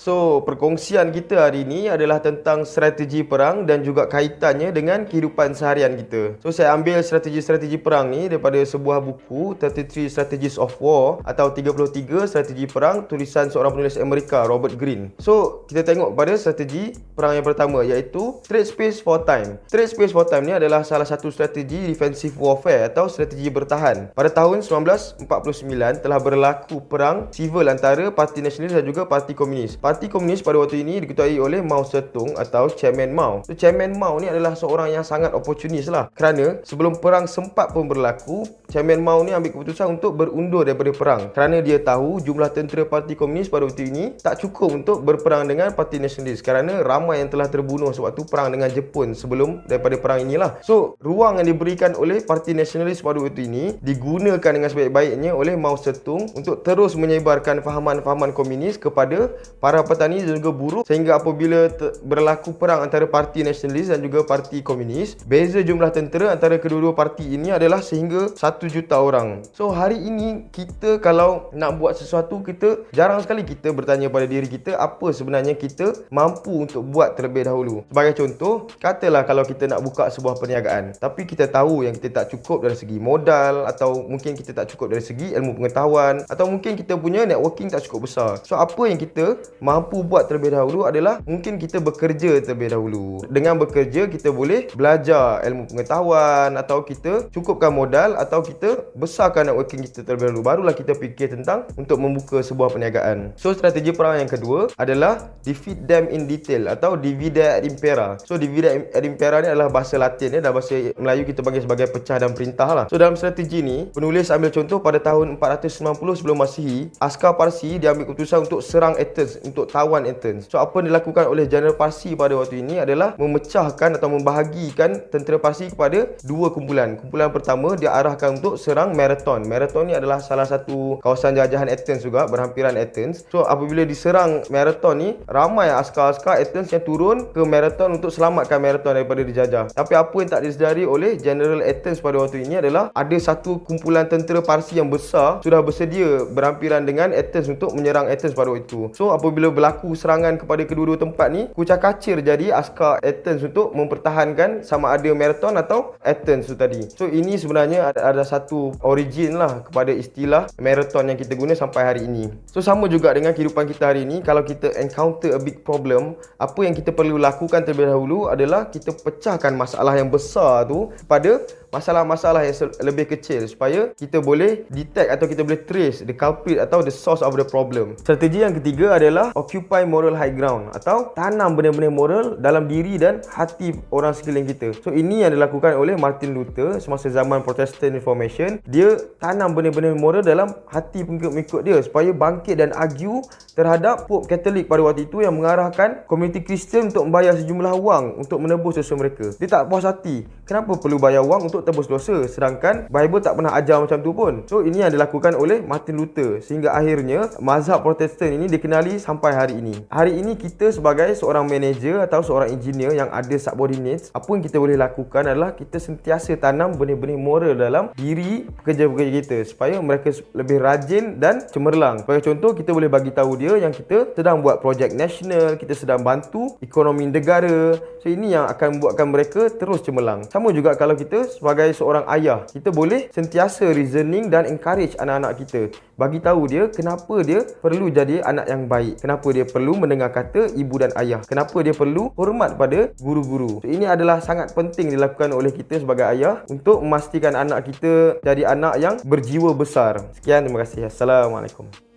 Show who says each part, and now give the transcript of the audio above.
Speaker 1: So, perkongsian kita hari ini adalah tentang strategi perang dan juga kaitannya dengan kehidupan seharian kita. So, saya ambil strategi-strategi perang ni daripada sebuah buku 33 Strategies of War atau 33 strategi perang tulisan seorang penulis Amerika, Robert Greene. So, kita tengok pada strategi perang yang pertama iaitu Trade Space for Time. Trade Space for Time ni adalah salah satu strategi defensive warfare atau strategi bertahan. Pada tahun 1949 telah berlaku perang sivil antara Parti Nasionalis dan juga Parti Komunis. Parti Komunis pada waktu ini diketuai oleh Mao Zedong atau Chairman Mao. So, Chairman Mao ni adalah seorang yang sangat oportunis lah. Kerana sebelum perang sempat pun berlaku, Chairman Mao ni ambil keputusan untuk berundur daripada perang. Kerana dia tahu jumlah tentera Parti Komunis pada waktu ini tak cukup untuk berperang dengan Parti Nasionalis. Kerana ramai yang telah terbunuh sewaktu perang dengan Jepun sebelum daripada perang inilah. So, ruang yang diberikan oleh Parti Nasionalis pada waktu ini digunakan dengan sebaik-baiknya oleh Mao Zedong untuk terus menyebarkan fahaman-fahaman komunis kepada para petani dan juga buruh, sehingga apabila berlaku perang antara Parti Nasionalis dan juga Parti Komunis, beza jumlah tentera antara kedua-dua parti ini adalah sehingga 1 juta orang. So, hari ini kita kalau nak buat sesuatu, kita jarang sekali kita bertanya pada diri kita apa sebenarnya kita mampu untuk buat terlebih dahulu. Sebagai contoh, katalah kalau kita nak buka sebuah perniagaan, tapi kita tahu yang kita tak cukup dari segi modal, atau mungkin kita tak cukup dari segi ilmu pengetahuan, atau mungkin kita punya networking tak cukup besar. So, apa yang kita mampu buat terlebih dahulu adalah mungkin kita bekerja terlebih dahulu. Dengan bekerja, kita boleh belajar ilmu pengetahuan, atau kita cukupkan modal, atau kita besarkan networking kita terlebih dahulu. Barulah kita fikir tentang untuk membuka sebuah perniagaan. So, strategi perang yang kedua adalah defeat them in detail atau divide et impera. So, divide et impera ni adalah bahasa Latin, dalam bahasa Melayu kita panggil sebagai pecah dan perintah lah. So, dalam strategi ni, penulis ambil contoh pada tahun 490 sebelum Masihi, askar Parsi dia ambil keputusan untuk serang Athens, untuk tawan Athens. So, apa yang dilakukan oleh Jeneral Parsi pada waktu ini adalah memecahkan atau membahagikan tentera Parsi kepada dua kumpulan. Kumpulan pertama dia arahkan untuk serang Marathon. Marathon ni adalah salah satu kawasan jajahan Athens juga, berhampiran Athens. So, apabila diserang Marathon ni, ramai askar-askar Athens yang turun ke Marathon untuk selamatkan Marathon daripada dijajah. Tapi apa yang tak disedari oleh General Athens pada waktu ini adalah ada satu kumpulan tentera Parsi yang besar sudah bersedia berhampiran dengan Athens untuk menyerang Athens pada waktu itu. So, apabila berlaku serangan kepada kedua-dua tempat ni, kucak-kacir jadi askar Athens untuk mempertahankan sama ada Marathon atau Athens tu tadi. So, ini sebenarnya ada satu origin lah kepada istilah Marathon yang kita guna sampai hari ini. So, sama juga dengan kehidupan kita hari ini. Kalau kita encounter a big problem, apa yang kita perlu lakukan terlebih dahulu adalah kita pecahkan masalah yang besar tu pada masalah-masalah yang lebih kecil, supaya kita boleh detect atau kita boleh trace the culprit atau the source of the problem. Strategi yang ketiga adalah occupy moral high ground atau tanam benar-benar moral dalam diri dan hati orang sekeliling kita. So, ini yang dilakukan oleh Martin Luther semasa zaman Protestant Reformation. Dia tanam benar-benar moral dalam hati pengikut-pengikut dia supaya bangkit dan argue terhadap Pope Katolik pada waktu itu yang mengarahkan komuniti Kristian untuk membayar sejumlah wang untuk menebus dosa mereka. Dia tak puas hati. Kenapa perlu bayar wang untuk tebus dosa, sedangkan Bible tak pernah ajar macam tu pun. So, ini yang dilakukan oleh Martin Luther, sehingga akhirnya mazhab Protestan ini dikenali sampai hari ini. Hari ini kita sebagai seorang manager atau seorang engineer yang ada subordinates, apa yang kita boleh lakukan adalah kita sentiasa tanam benih-benih moral dalam diri pekerja-pekerja kita supaya mereka lebih rajin dan cemerlang. Sebagai contoh, kita boleh bagi tahu dia yang kita sedang buat projek nasional, kita sedang bantu ekonomi negara. So, ini yang akan membuatkan mereka terus cemerlang. Sama juga kalau kita sebagai seorang ayah, kita boleh sentiasa reasoning dan encourage anak-anak kita. Bagi tahu dia kenapa dia perlu jadi anak yang baik, kenapa dia perlu mendengar kata ibu dan ayah, kenapa dia perlu hormat pada guru-guru. So, ini adalah sangat penting dilakukan oleh kita sebagai ayah untuk memastikan anak kita jadi anak yang berjiwa besar. Sekian, terima kasih. Assalamualaikum.